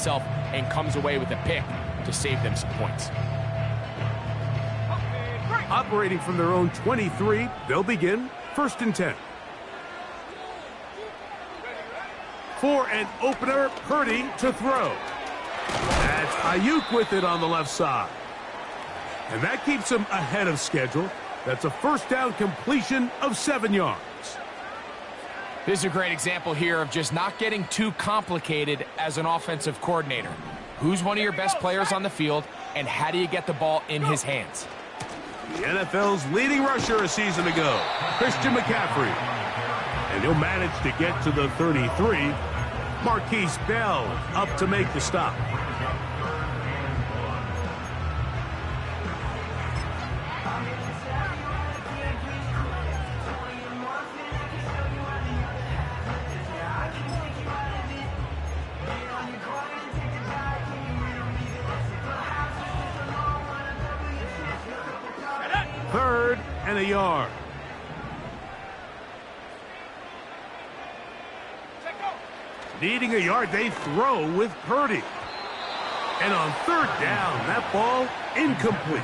himself and comes away with a pick to save them some points. Operating from their own 23, they'll begin 1st and 10. For an opener, Purdy to throw. That's Ayuk with it on the left side. And that keeps him ahead of schedule. That's a first down completion of 7 yards. This is a great example here of just not getting too complicated as an offensive coordinator. Who's one of your best players on the field, and how do you get the ball in his hands? The NFL's leading rusher a season ago, Christian McCaffrey. And he'll manage to get to the 33. Marquise Bell up to make the stop. Third and a yard. Needing a yard, they throw with Purdy. And on 3rd down, that ball incomplete.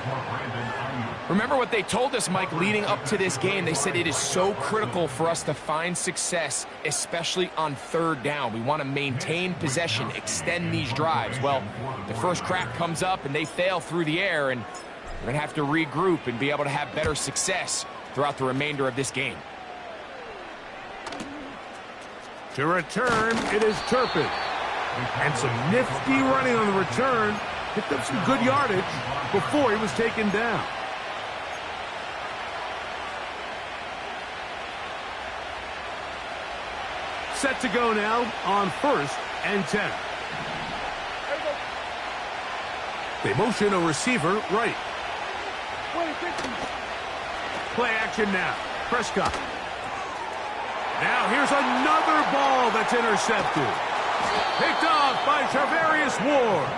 Remember what they told us, Mike, leading up to this game. They said it is so critical for us to find success, especially on 3rd down. We want to maintain possession, extend these drives. Well, the first crack comes up and they fail through the air, and we're going to have to regroup and be able to have better success throughout the remainder of this game. To return, it is Turpin. And some nifty running on the return. Picked up some good yardage before he was taken down. Set to go now on 1st and 10. They motion a receiver right. Play action now. Prescott. Now here's another ball that's intercepted. Picked off by Charvarius Ward.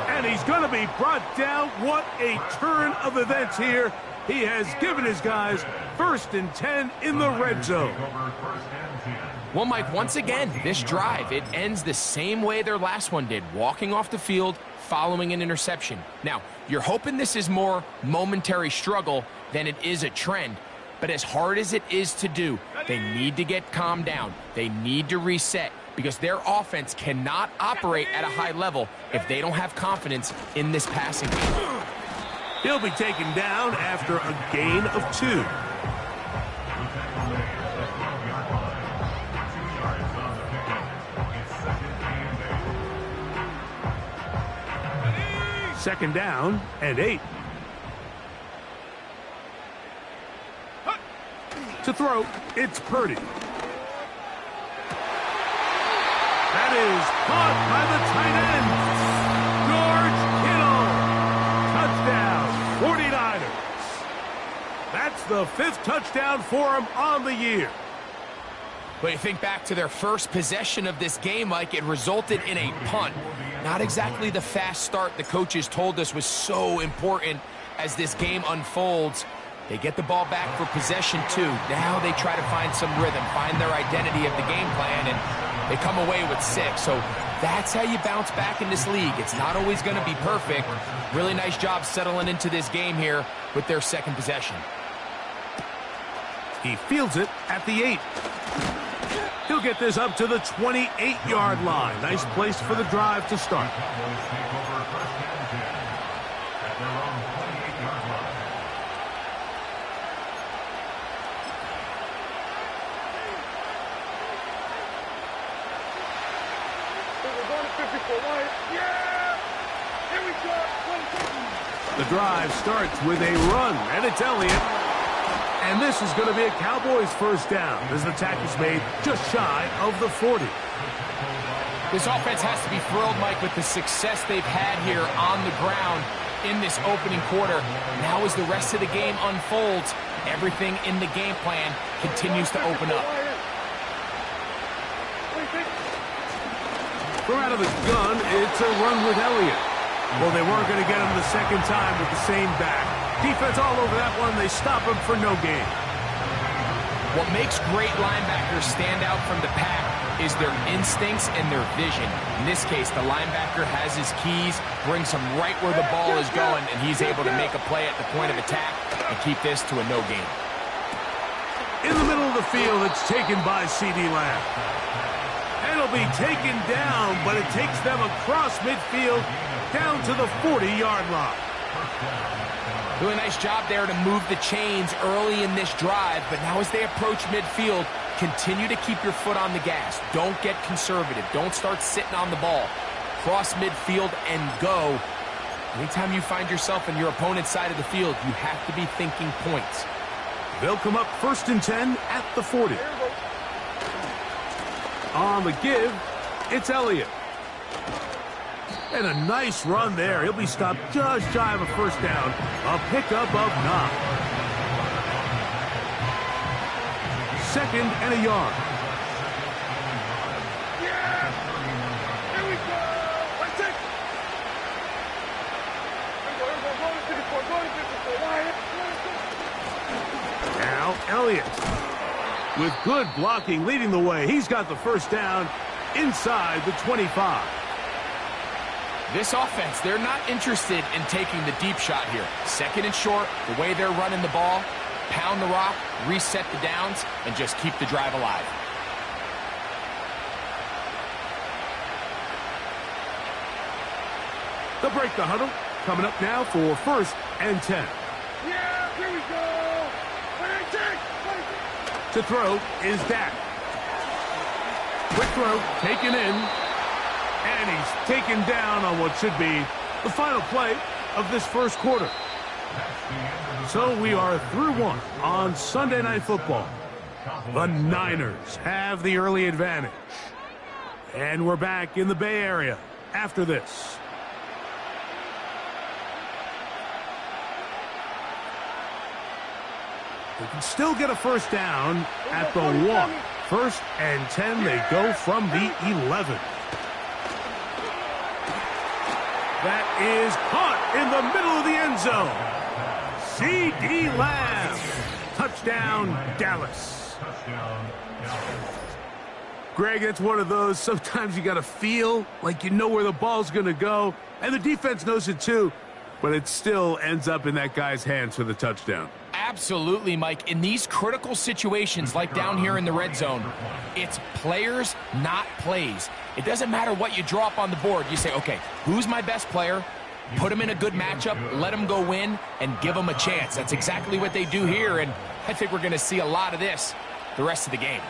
And he's going to be brought down. What a turn of events here. He has given his guys 1st and 10 in the red zone. Well, Mike, once again, this drive, it ends the same way their last one did, walking off the field, following an interception. Now, you're hoping this is more momentary struggle than it is a trend. But as hard as it is to do, they need to get calmed down. They need to reset because their offense cannot operate at a high level if they don't have confidence in this passing game. He'll be taken down after a gain of 2. Second down and 8. To throw, it's Purdy. That is caught by the tight end. George Kittle. Touchdown, 49ers. That's the 5th touchdown for him on the year. But you think back to their first possession of this game, Mike, it resulted in a punt. Not exactly the fast start the coaches told us was so important as this game unfolds. They get the ball back for possession 2. Now they try to find some rhythm, find their identity of the game plan, and they come away with 6. So that's how you bounce back in this league. It's not always going to be perfect. Really nice job settling into this game here with their 2nd possession. He fields it at the 8. He'll get this up to the 28-yard line. Nice place for the drive to start. The drive starts with a run, and it's Elliott. And this is going to be a Cowboys first down as the tackle's made just shy of the 40. This offense has to be thrilled, Mike, with the success they've had here on the ground in this opening quarter. Now as the rest of the game unfolds, everything in the game plan continues to open up. From out of the gun, it's a run with Elliott. Well, they weren't going to get him the second time with the same back. Defense all over that one. They stop him for no gain. What makes great linebackers stand out from the pack is their instincts and their vision. In this case, the linebacker has his keys, brings him right where the ball is going, and he's able to make a play at the point of attack and keep this to a no gain. In the middle of the field, it's taken by C.D. Lamb. And it'll be taken down, but it takes them across midfield down to the 40-yard line. Really nice job there to move the chains early in this drive, but now as they approach midfield, continue to keep your foot on the gas. Don't get conservative. Don't start sitting on the ball. Cross midfield and go. Anytime you find yourself on your opponent's side of the field, you have to be thinking points. They'll come up 1st and 10 at the 40. On the give, it's Elliott. And a nice run there. He'll be stopped just shy of a first down. A pickup of 9. 2nd and a yard. Yeah! Here we go! Let's take it! Now Elliott with good blocking leading the way. He's got the first down inside the 25. This offense, they're not interested in taking the deep shot here. 2nd and short, the way they're running the ball, pound the rock, reset the downs, and just keep the drive alive. They'll break the huddle. Coming up now for 1st and 10. Yeah, here we go! To throw is Dak. Quick throw, taken in. And he's taken down on what should be the final play of this first quarter. So we are through 1 on Sunday Night Football. The Niners have the early advantage. And we're back in the Bay Area after this. They can still get a first down at the 1. 1st and 10, they go from the 11. That is caught in the middle of the end zone. C.D. Lamb. Touchdown, Dallas. Greg, it's one of those, sometimes you got to feel like you know where the ball's going to go, and the defense knows it too, but it still ends up in that guy's hands for the touchdown. Absolutely, Mike. In these critical situations, like down here in the red zone, it's players, not plays. It doesn't matter what you draw up on the board. You say, okay, who's my best player? Put him in a good matchup, let him go win, and give him a chance. That's exactly what they do here, and I think we're going to see a lot of this the rest of the game.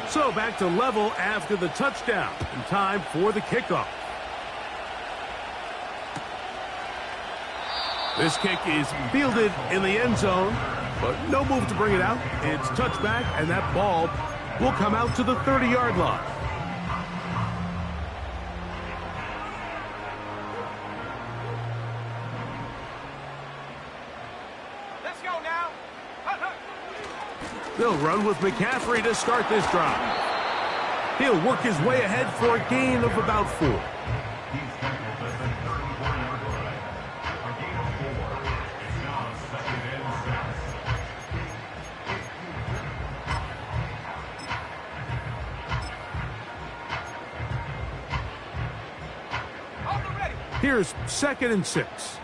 So back to level after the touchdown, and time for the kickoff. This kick is fielded in the end zone, but no move to bring it out. It's touchback, and that ball will come out to the 30-yard line. Let's go now! They'll run with McCaffrey to start this drive. He'll work his way ahead for a gain of about 4. Here's 2nd and 6.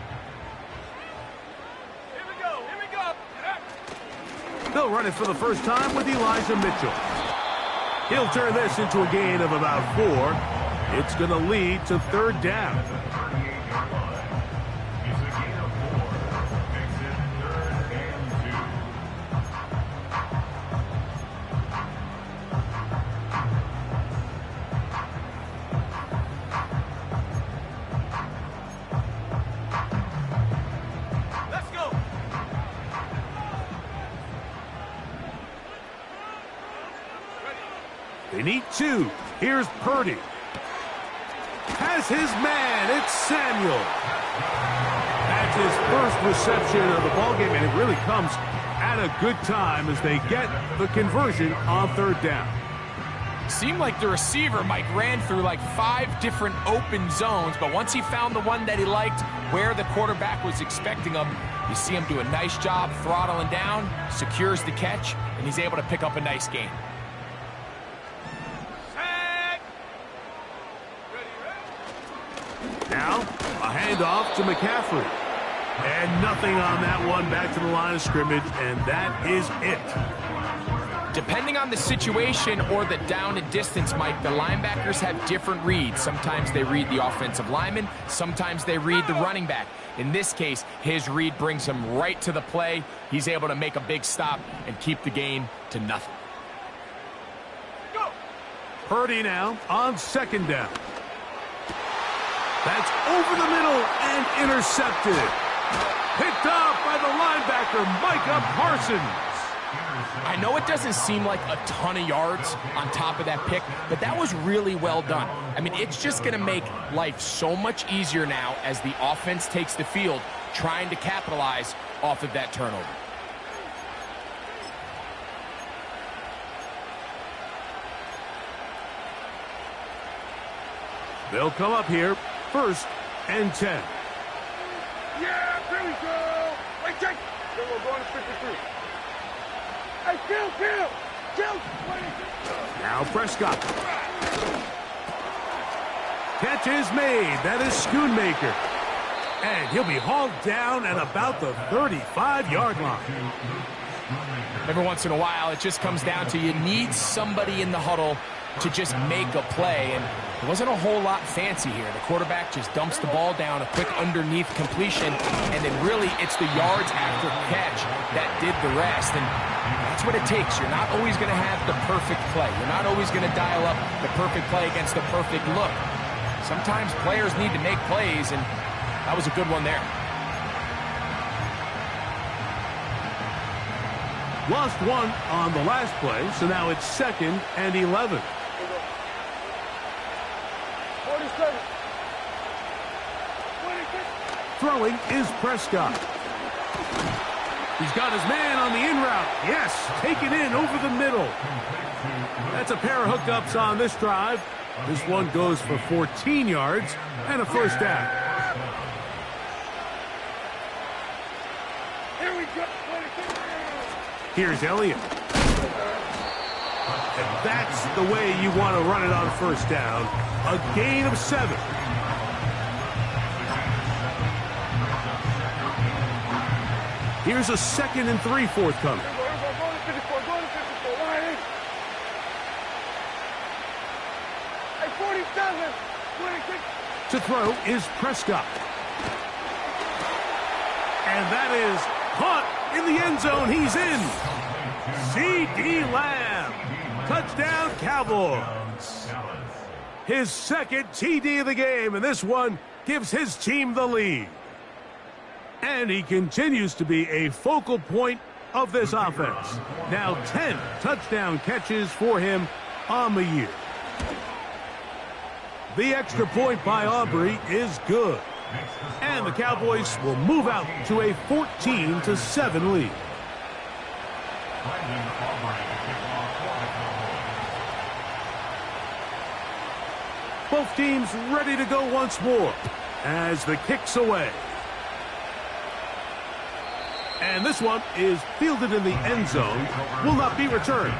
Here we go! They'll run it for the first time with Elijah Mitchell. He'll turn this into a gain of about 4. It's going to lead to 3rd down. They need 2. Here's Purdy. Has his man. It's Samuel. That's his first reception of the ballgame, and it really comes at a good time as they get the conversion on 3rd down. Seemed like the receiver, Mike, ran through like 5 different open zones, but once he found the one that he liked, where the quarterback was expecting him, You see him do a nice job throttling down, secures the catch, and he's able to pick up a nice gain. Now, a handoff to McCaffrey. And nothing on that one, back to the line of scrimmage, and that is it. Depending on the situation or the down and distance, Mike, the linebackers have different reads. Sometimes they read the offensive lineman, sometimes they read the running back. In this case, his read brings him right to the play. He's able to make a big stop and keep the gain to nothing. Purdy now on second down. That's over the middle and intercepted. Picked off by the linebacker, Micah Parsons. I know it doesn't seem like a ton of yards on top of that pick, but that was really well done. I mean, it's just going to make life so much easier now as the offense takes the field, trying to capitalize off of that turnover. They'll come up here, 1st and 10. Yeah, there we go. Wait, check. Then we're going to 53. Hey, Kill. Now Prescott. Catch is made. That is Schoonmaker. And he'll be hauled down at about the 35-yard line. Every once in a while, it just comes down to you need somebody in the huddle to just make a play, and there wasn't a whole lot fancy here. The quarterback just dumps the ball down, a quick underneath completion, and then really it's the yards after catch that did the rest, and that's what it takes. You're not always going to have the perfect play. You're not always going to dial up the perfect play against the perfect look. Sometimes players need to make plays, and that was a good one there. Lost one on the last play, so now it's 2nd and 11. 47. Throwing is Prescott. He's got his man on the in route. Yes, take it in over the middle. That's a pair of hookups on this drive. This one goes for 14 yards and a first down. Here we go. Here's Elliott. And that's the way you want to run it on first down. A gain of 7. Here's a 2nd and 3 forthcoming. Go to 54. Line. Hey, 47. 26. To throw is Prescott. And that is caught in the end zone. He's in. C.D. Lamb. Touchdown, Cowboys. His 2nd TD of the game, and this one gives his team the lead. And he continues to be a focal point of this offense. Now 10 touchdown catches for him on the year. The extra point by Aubrey is good. And the Cowboys will move out to a 14-7 lead. Both teams ready to go once more as the kick's away. And this one is fielded in the end zone, will not be returned.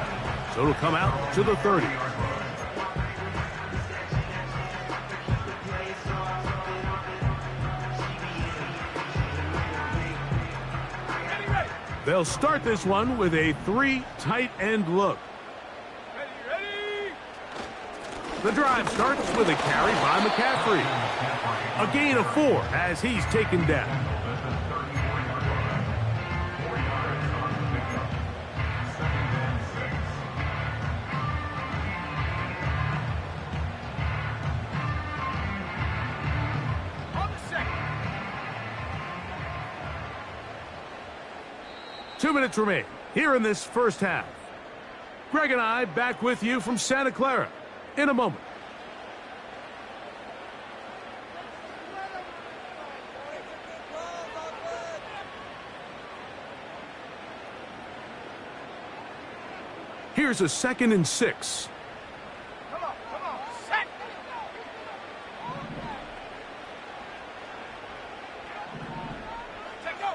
So it'll come out to the 30. They'll start this one with a 3 tight end look. Ready. The drive starts with a carry by McCaffrey. A gain of 4 as he's taken down. On the 2nd. 2 minutes remain here in this first half. Greg and I back with you from Santa Clara in a moment. Here's a 2nd and 6. Come on. Set. Take go.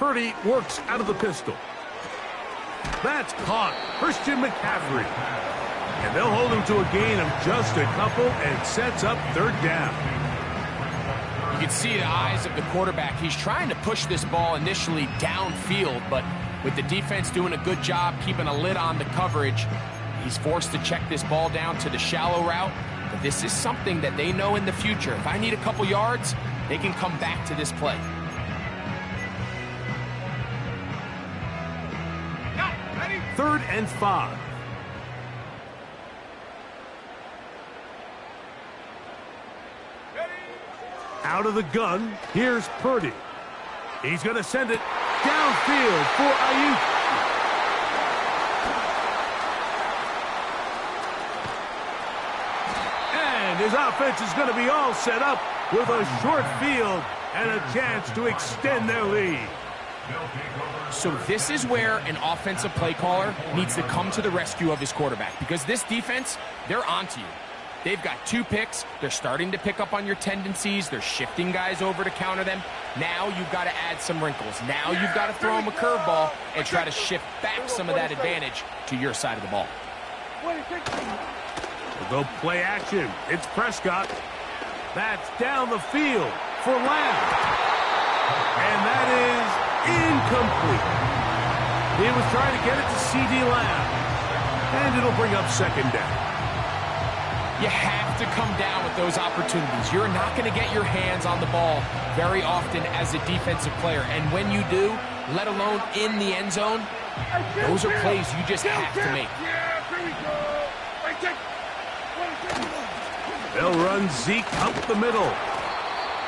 Purdy works out of the pistol. That's caught. Christian McCaffrey. And they'll hold him to a gain of just a couple and sets up third down. You can see the eyes of the quarterback. He's trying to push this ball initially downfield, but with the defense doing a good job keeping a lid on the coverage, he's forced to check this ball down to the shallow route. But this is something that they know in the future. If I need a couple yards, they can come back to this play. Third and 5. Out of the gun, here's Purdy. He's going to send it downfield for Ayuk. And his offense is going to be all set up with a short field and a chance to extend their lead. So this is where an offensive play caller needs to come to the rescue of his quarterback, because this defense, they're onto you. They've got 2 picks. They're starting to pick up on your tendencies. They're shifting guys over to counter them. Now you've got to add some wrinkles. Now you've got to throw them a curveball and try to shift back some of that advantage to your side of the ball. We'll go play action. It's Prescott. That's down the field for Lamb. And that is incomplete. He was trying to get it to C.D. Lamb. And it'll bring up second down. You have to come down with those opportunities. You're not going to get your hands on the ball very often as a defensive player. And when you do, let alone in the end zone, those are plays you just have to make. They'll run Zeke up the middle.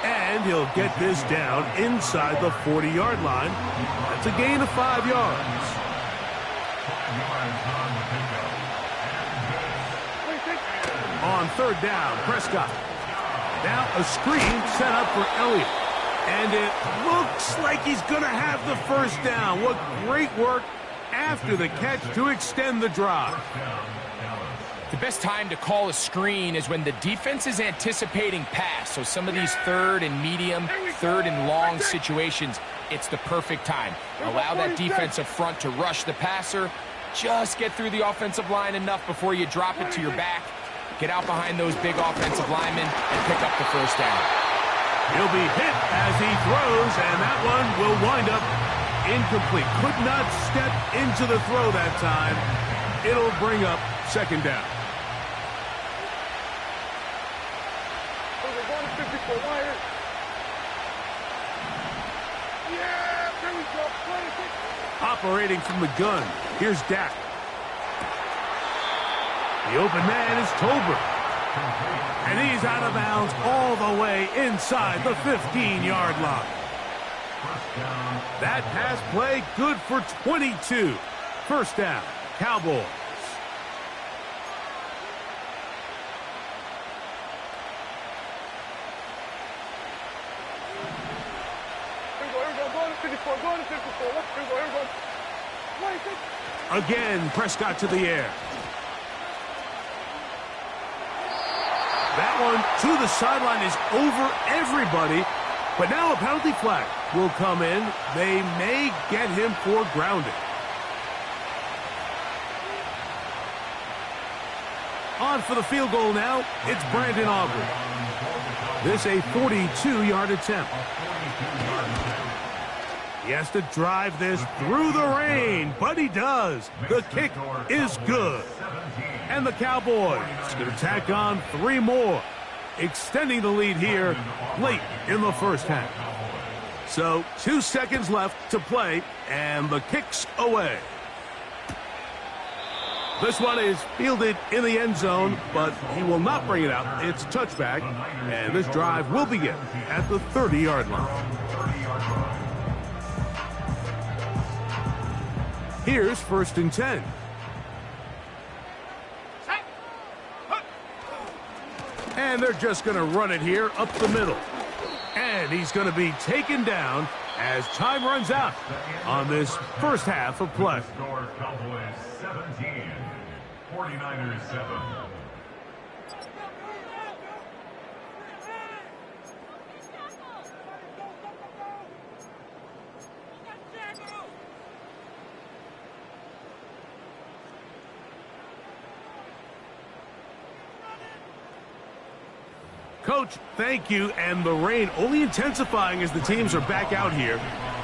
And he'll get this down inside the 40-yard line. That's a gain of 5 yards. On third down, Prescott. Now a screen set up for Elliott. And it looks like he's going to have the first down. What great work after the catch to extend the drive. The best time to call a screen is when the defense is anticipating pass. So some of these third and medium, third and long situations, it's the perfect time. Allow that defensive front to rush the passer. Just get through the offensive line enough before you drop it to your back. Get out behind those big offensive linemen and pick up the first down. He'll be hit as he throws, and that one will wind up incomplete. Could not step into the throw that time. It'll bring up second down. Operating from the gun, here's Dak. The open man is Tolbert. And he's out of bounds all the way inside the 15-yard line. That pass play good for 22. First down, Cowboys. Again, Prescott to the air. That one to the sideline is over everybody. But now a penalty flag will come in. They may get him for grounding. On for the field goal now. It's Brandon Aubrey. This a 42-yard attempt. He has to drive this through the rain, but he does. The kick is good. And the Cowboys going to tack on 3 more, extending the lead here late in the first half. So 2 seconds left to play, and the kick's away. This one is fielded in the end zone, but he will not bring it out. It's a touchback, and this drive will begin at the 30-yard line. Here's 1st and 10. And they're just going to run it here up the middle. And he's going to be taken down as time runs out on this first half of play. Cowboys 17, 49ers 7. Coach, thank you. And the rain only intensifying as the teams are back out here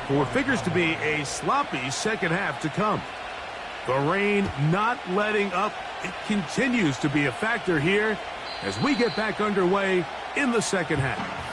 for what figures to be a sloppy second half to come. The rain not letting up. It continues to be a factor here as we get back underway in the second half.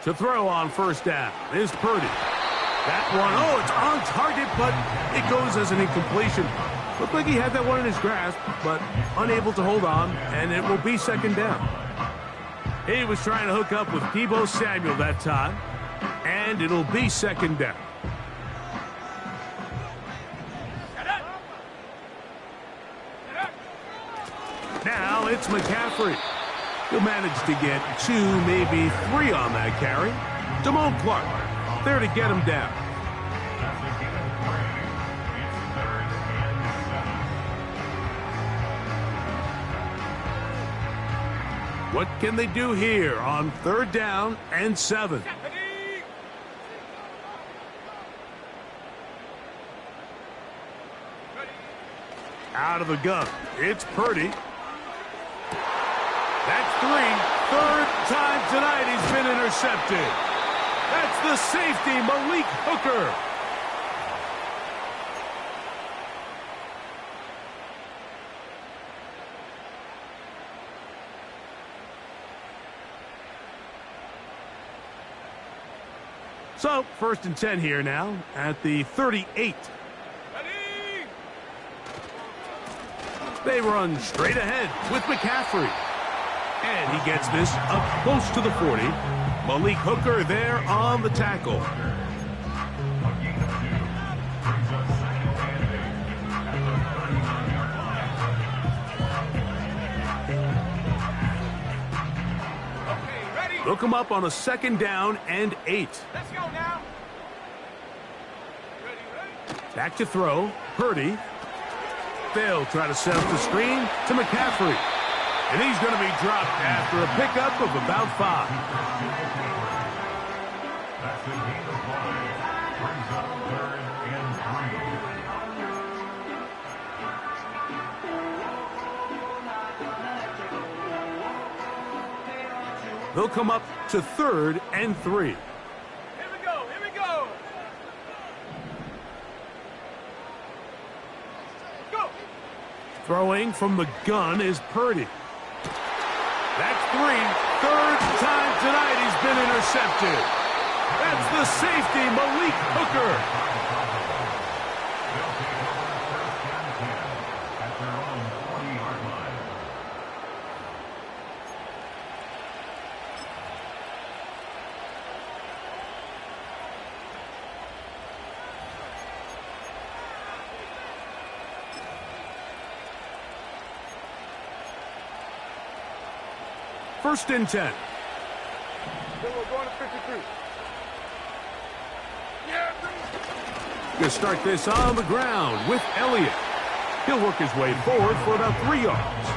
To throw on first down is Purdy. That one, oh, it's on target, but it goes as an incompletion. Looked like he had that one in his grasp, but unable to hold on, and it will be second down. He was trying to hook up with Deebo Samuel that time, and it'll be second down. Now it's McCaffrey. He'll manage to get 2, maybe 3 on that carry. Damone Clark there to get him down. What can they do here on 3rd down and 7? Out of the gun, it's Purdy. That's 3. 3rd time tonight he's been intercepted. That's the safety, Malik Hooker. So, 1st and 10 here now at the 38. They run straight ahead with McCaffrey. And he gets this up close to the 40. Malik Hooker there on the tackle. They'll come up on a 2nd down and 8. Let's go now. Back to throw. Purdy. They'll try to set up the screen to McCaffrey. And he's going to be dropped after a pickup of about 5. That's the gain of 5. Brings up 3rd and 3. They'll come up to 3rd and 3. Here we go. Here we go. Go. Throwing from the gun is Purdy. That's 3. 3rd time tonight he's been intercepted. That's the safety, Malik Hooker. They'll take over 1st and 10 at their own 40-yard line. First and 10. Then we're going to 53. Yeah, Gonna start this on the ground with Elliott. He'll work his way forward for about 3 yards.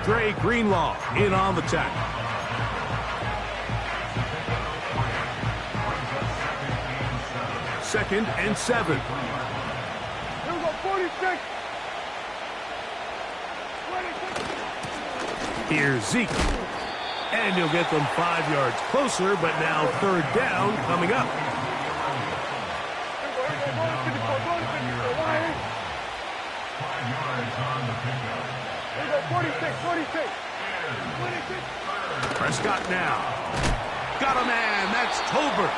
Dre Greenlaw in on the tackle. Second and 7. here we go. 46. 26. Here's Zeke. And he'll get them 5 yards closer, but now 3rd down coming up. Here we go. Going to 54. Going to 54. 5 yards on the pickup. Here we go. 46. 46. 26. Prescott now. Got a man. That's Tolbert.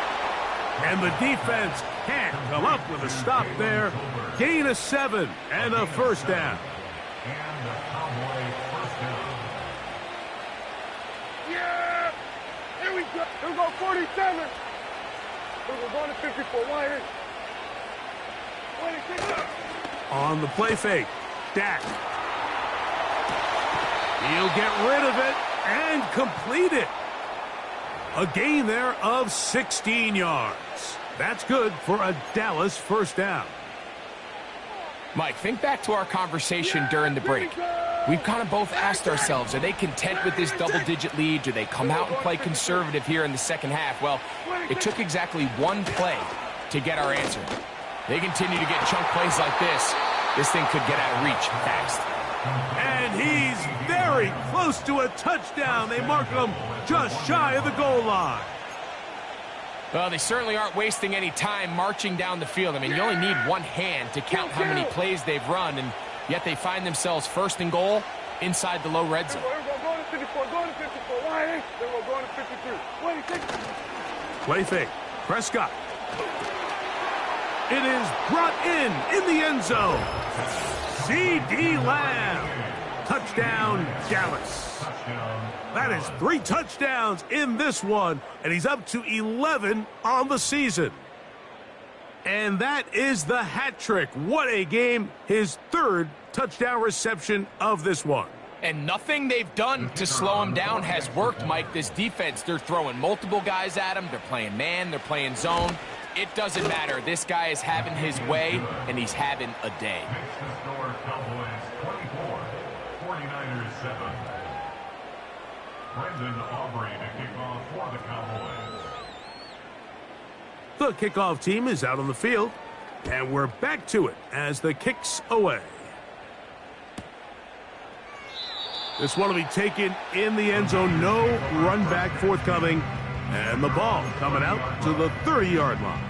And the defense can't come up with a stop there. Gain of 7 and a 1st down. And the Cowboy 1st down. Yeah. Here we go. Here we go. 47. Here we're going to 54. 26. On the play fake. Dak. He'll get rid of it and complete it. A gain there of 16 yards. That's good for a Dallas 1st down. Mike, think back to our conversation during the break. We've kind of both asked ourselves, are they content with this double-digit lead? Do they come out and play conservative here in the second half? Well, it took exactly one play to get our answer. They continue to get chunk plays like this. This thing could get out of reach fast. And he's very close to a touchdown. They mark him just shy of the goal line. Well, they certainly aren't wasting any time marching down the field. I mean, you only need one hand to count how many plays they've run, and yet they find themselves first and goal inside the low red zone. Go to 54, go to 54. Why? Then we'll go to 53. 26. Play fake. Prescott. It is brought in the end zone. C.D. Lamb. Touchdown, Dallas. That is 3 touchdowns in this one, and he's up to 11 on the season. And that is the hat trick. What a game. His 3rd touchdown reception of this one. And nothing they've done to slow him down has worked, Mike. This defense, they're throwing multiple guys at him. They're playing man, they're playing zone. It doesn't matter. This guy is having his way, and he's having a day. Cowboys 24, 49ers 7. Brendan Aubrey to kick off for the Cowboys. The kickoff team is out on the field, and we're back to it as the kick's away. This one will be taken in the end zone. No run back forthcoming, and the ball coming out to the 30-yard line.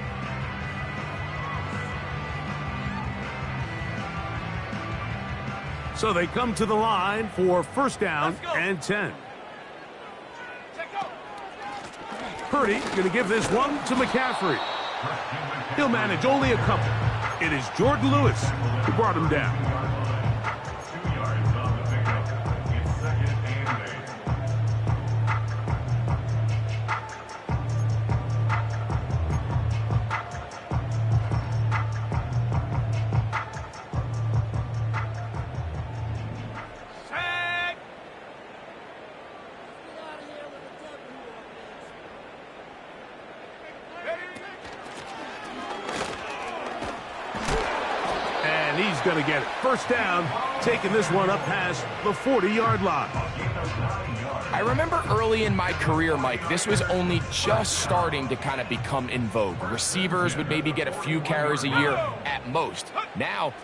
So they come to the line for first down and 10. Purdy going to give this one to McCaffrey. He'll manage only a couple. It is Jordan Lewis who brought him down. 2 yards on the pickup. It's 2nd and 8. He's going to get it. First down, taking this one up past the 40-yard line. I remember early in my career, Mike, this was only just starting to kind of become in vogue. Receivers would maybe get a few carries a year at most. Now,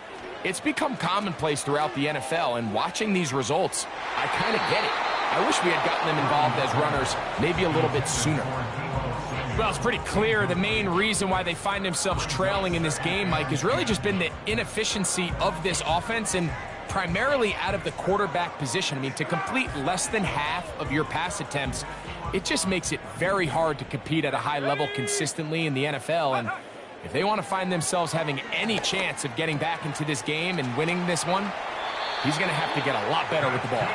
it's become commonplace throughout the NFL, and watching these results, I kind of get it. I wish we had gotten them involved as runners maybe a little bit sooner. Well, it's pretty clear the main reason why they find themselves trailing in this game, Mike, has really just been the inefficiency of this offense and primarily out of the quarterback position. I mean, to complete less than half of your pass attempts, it just makes it very hard to compete at a high level consistently in the NFL. And if they want to find themselves having any chance of getting back into this game and winning this one, he's going to have to get a lot better with the ball.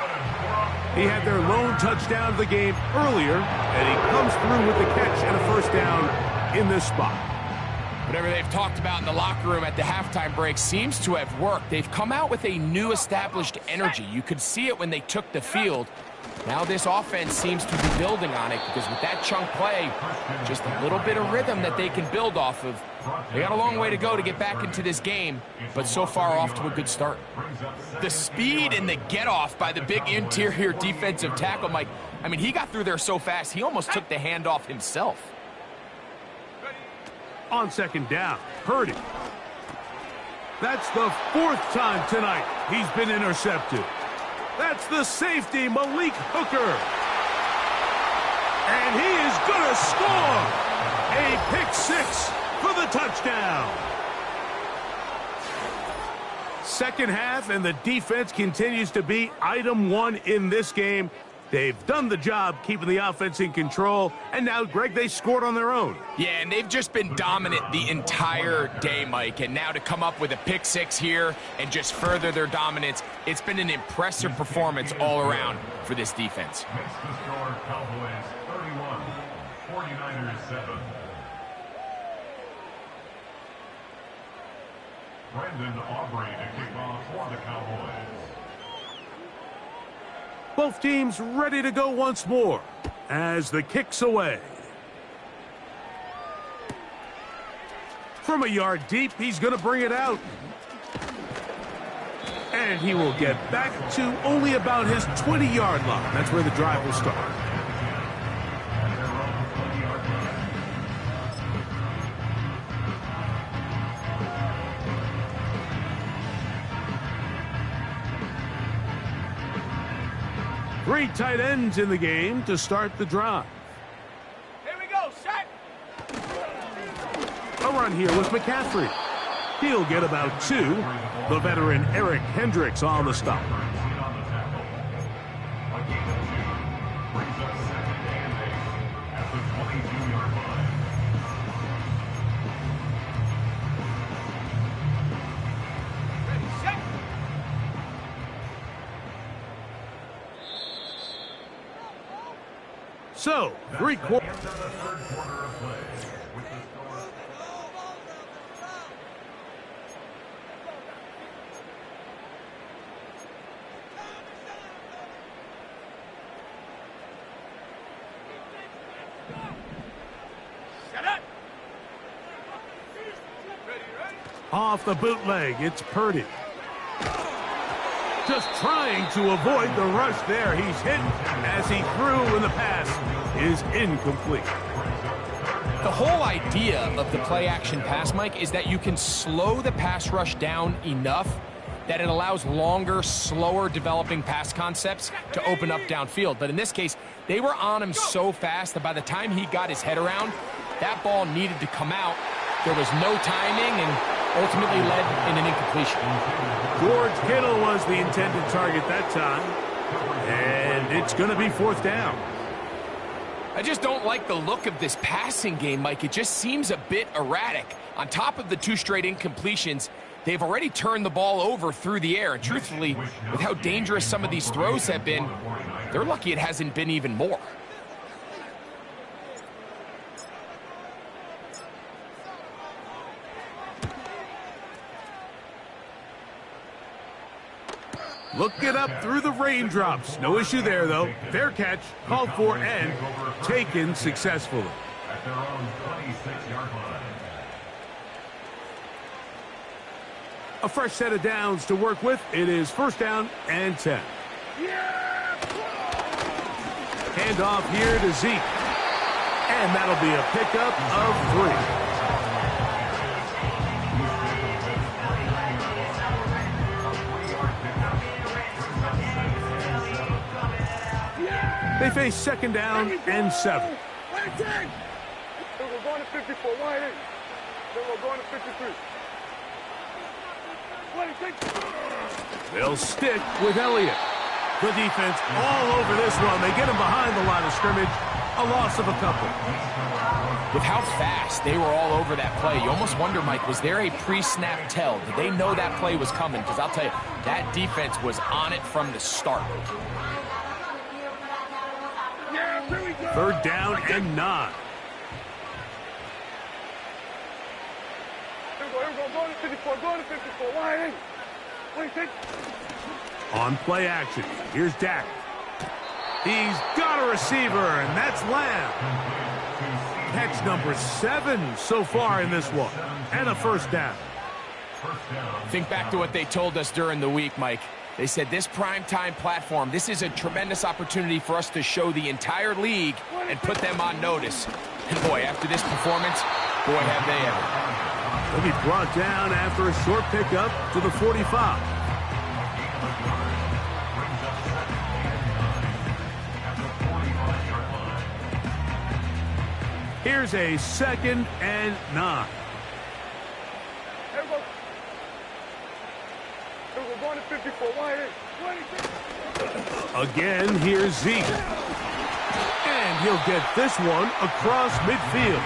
He had their lone touchdown of the game earlier, and he comes through with the catch and a first down in this spot. Whatever they've talked about in the locker room at the halftime break seems to have worked. They've come out with a new established energy. You could see it when they took the field. Now this offense seems to be building on it because with that chunk play, just a little bit of rhythm that they can build off of. They got a long way to go to get back into this game, but so far off to a good start. The speed and the get-off by the big interior defensive tackle, Mike, I mean, he got through there so fast, he almost took the handoff himself. On second down, Purdy. That's the 4th time tonight he's been intercepted. That's the safety, Malik Hooker. And he is going to score. A pick 6 for the touchdown. Second half, and the defense continues to be item 1 in this game. They've done the job keeping the offense in control, and now, Greg, they scored on their own. Yeah, and they've just been dominant the entire day, Mike, and now to come up with a pick 6 here and just further their dominance, it's been an impressive performance all around for this defense. Makes the score Cowboys 31, 49ers 7. Brendan Aubrey to kick off for the Cowboys. Both teams ready to go once more as the kick's away. From a yard deep, he's going to bring it out. And he will get back to only about his 20-yard line. That's where the drive will start. Three tight ends in the game to start the drive. Here we go, set. A run here with McCaffrey. He'll get about 2. The veteran Eric Hendricks on the stop. So, 3 quarters. Off the bootleg, it's Purdy. Just trying to avoid the rush there. He's hit as he threw, and the pass is incomplete. The whole idea of the play-action pass, Mike, is that you can slow the pass rush down enough that it allows longer, slower developing pass concepts to open up downfield. But in this case, they were on him so fast that by the time he got his head around, that ball needed to come out. There was no timing and ultimately led in an incompletion. George Kittle was the intended target that time. And it's going to be 4th down. I just don't like the look of this passing game, Mike. It just seems a bit erratic. On top of the 2 straight incompletions, they've already turned the ball over through the air. And truthfully, with how dangerous some of these throws have been, they're lucky it hasn't been even more. Look it up through the raindrops. No issue there, though. Fair catch, called for, and taken successfully. At their own 26-yard line. A fresh set of downs to work with. It is 1st down and 10. Hand off here to Zeke. And that'll be a pickup of 3. They face 2nd down and 7. We're going to 54. Wide in. Then we're going to 53. They'll stick with Elliott. The defense all over this one. They get him behind the line of scrimmage. A loss of a couple. With how fast they were all over that play, you almost wonder, Mike, was there a pre-snap tell? Did they know that play was coming? Because I'll tell you, that defense was on it from the start. 3rd down and 9. Go to 54. Go to 54. Wide in. On play action, here's Dak. He's got a receiver, and that's Lamb. Catch number 7 so far in this one, and a 1st down. Think back to what they told us during the week, Mike. They said this primetime platform, this is a tremendous opportunity for us to show the entire league and put them on notice. And boy, after this performance, boy, have they ever. He'll be brought down after a short pickup to the 45. Here's a 2nd and 9. We're going to 54. Wide in. Again, here's Zeke. And he'll get this one across midfield.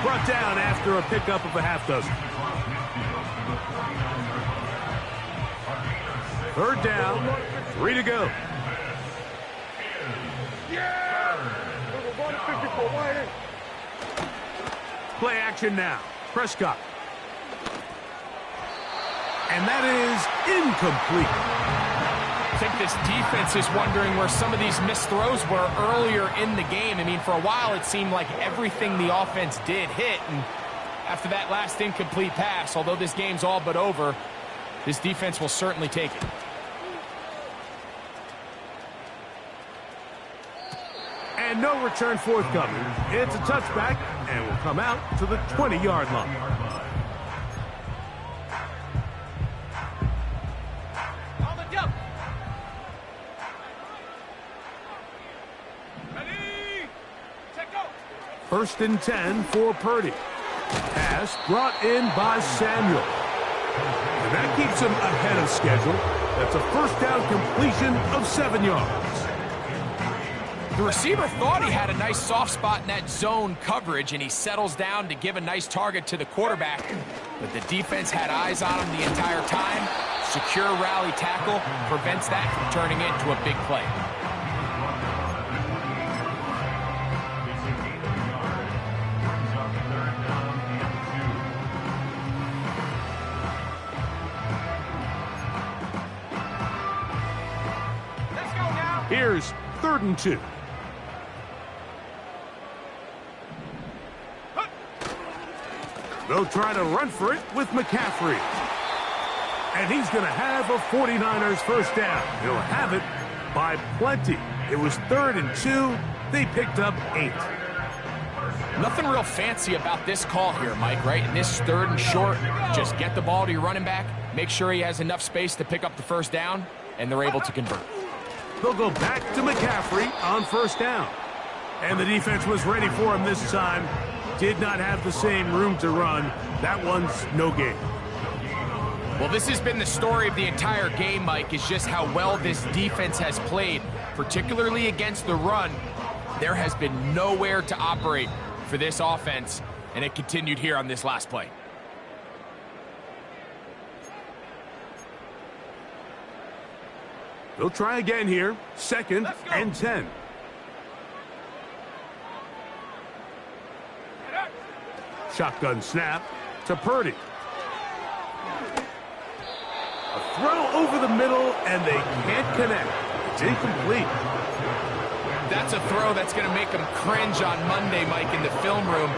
Brought down after a pickup of a half dozen. 3rd down, 3 to go. We're going to 54. Wide in. Play action now. Prescott. And that is incomplete. I think this defense is wondering where some of these missed throws were earlier in the game. I mean, for a while it seemed like everything the offense did hit. And after that last incomplete pass, although this game's all but over, this defense will certainly take it. And no return forthcoming. It's a touchback and will come out to the 20-yard line. On the jump. Ready? Set, go. 1st and 10 for Purdy. Pass brought in by Samuel. And that keeps him ahead of schedule. That's a first down completion of 7 yards. The receiver thought he had a nice soft spot in that zone coverage, and he settles down to give a nice target to the quarterback. But the defense had eyes on him the entire time. Secure rally tackle prevents that from turning into a big play. Let's go now. Here's 3rd and 2. They'll try to run for it with McCaffrey. And he's going to have a 49ers first down. He'll have it by plenty. It was 3rd and 2. They picked up 8. Nothing real fancy about this call here, Mike, right? In this 3rd and short, just get the ball to your running back, make sure he has enough space to pick up the first down, and they're able to convert. They'll go back to McCaffrey on first down. And the defense was ready for him this time. Did not have the same room to run. That one's no gain. Well, this has been the story of the entire game, Mike, is just how well this defense has played, particularly against the run. There has been nowhere to operate for this offense, and it continued here on this last play. They'll try again here. 2nd and 10. Shotgun snap to Purdy. A throw over the middle, and they can't connect. It's incomplete. That's a throw that's going to make them cringe on Monday, Mike, in the film room.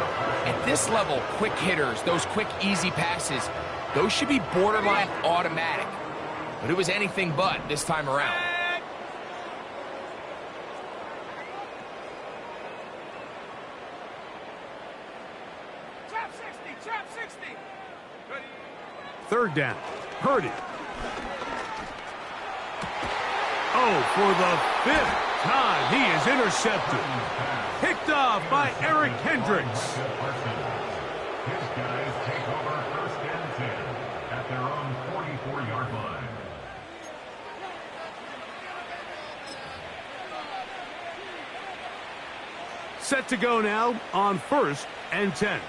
At this level, quick hitters, those quick, easy passes, those should be borderline automatic. But it was anything but this time around. Trap 60. Ready? 3rd down. Purdy. Oh, for the 5th time, he is intercepted. Picked off by Eric Hendricks. His guys take over 1st and 10 at their own 44-yard line. Set to go now on 1st and 10.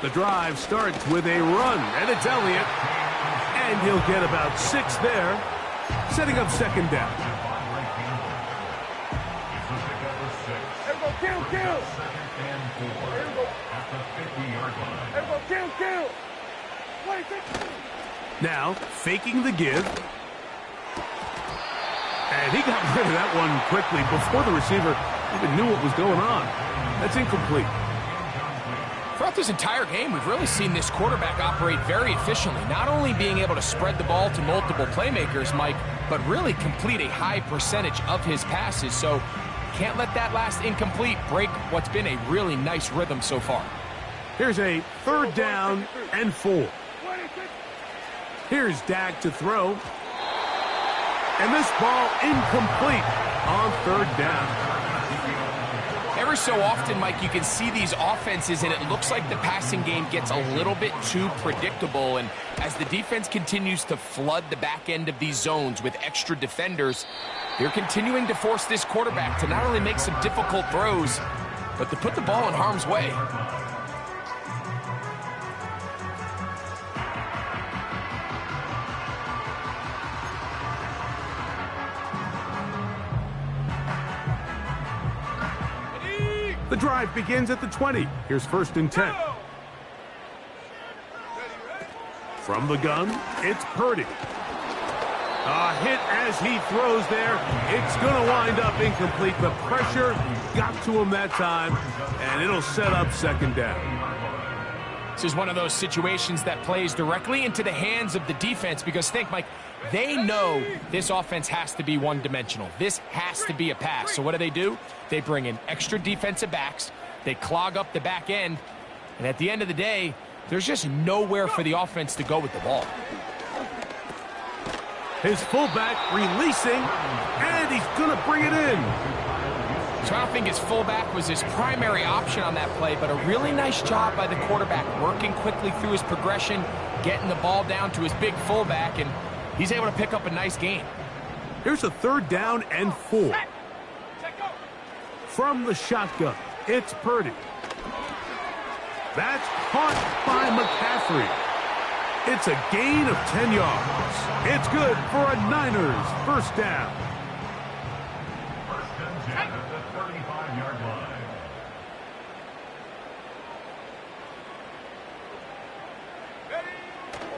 The drive starts with a run, and it's Elliott. And he'll get about 6 there, setting up 2nd down. Everybody kill, kill. 2nd and 4 at the 50-yard line. Everybody kill, kill. 26. Now, faking the give. And he got rid of that one quickly before the receiver even knew what was going on. That's incomplete. Throughout this entire game, we've really seen this quarterback operate very efficiently, not only being able to spread the ball to multiple playmakers, Mike, but really complete a high percentage of his passes. So can't let that last incomplete break what's been a really nice rhythm so far. Here's a 3rd down and 4. Here's Dak to throw. And this ball incomplete on 3rd down. Every so often, Mike, you can see these offenses, and it looks like the passing game gets a little bit too predictable. And as the defense continues to flood the back end of these zones with extra defenders, they're continuing to force this quarterback to not only make some difficult throws, but to put the ball in harm's way. The drive begins at the 20. Here's 1st and 10. From the gun, it's Purdy. A hit as he throws there. It's going to wind up incomplete. The pressure got to him that time, and it'll set up 2nd down. This is one of those situations that plays directly into the hands of the defense because think, Mike, they know this offense has to be one-dimensional. This has to be a pass. So what do? They bring in extra defensive backs. They clog up the back end. And at the end of the day, there's just nowhere for the offense to go with the ball. His fullback releasing, and he's going to bring it in. So I don't think his fullback was his primary option on that play, but a really nice job by the quarterback, working quickly through his progression, getting the ball down to his big fullback, and he's able to pick up a nice gain. Here's a 3rd down and 4. From the shotgun, it's Purdy. That's caught by McCaffrey. It's a gain of 10 yards. It's good for a Niners first down. First and 10 at the 35-yard line.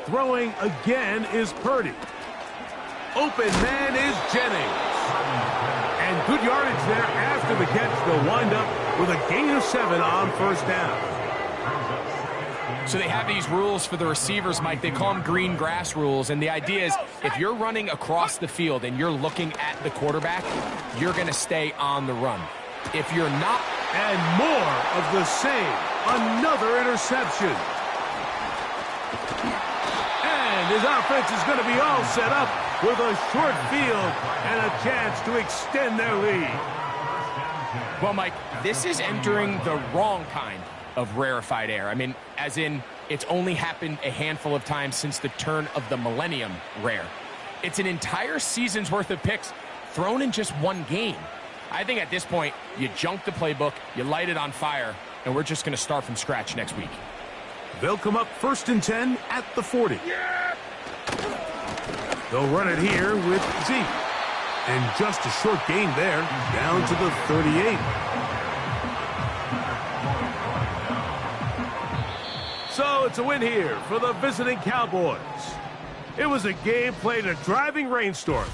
Throwing again is Purdy. Open man is Jennings. And good yardage there after the catch. They'll wind up with a gain of 7 on first down. So they have these rules for the receivers, Mike. They call them green grass rules. And the idea is if you're running across the field and you're looking at the quarterback, you're going to stay on the run. If you're not... And more of the same. Another interception. And his offense is going to be all set up with a short field and a chance to extend their lead. Well, Mike, this is entering the wrong kind of rarefied air. I mean, as in, it's only happened a handful of times since the turn of the millennium rare. It's an entire season's worth of picks thrown in just one game. I think at this point, you junk the playbook, you light it on fire, and we're just going to start from scratch next week. They'll come up 1st and 10 at the 40. They'll run it here with Zeke. And just a short gain there, down to the 38. So it's a win here for the visiting Cowboys. It was a game played in a driving rainstorm.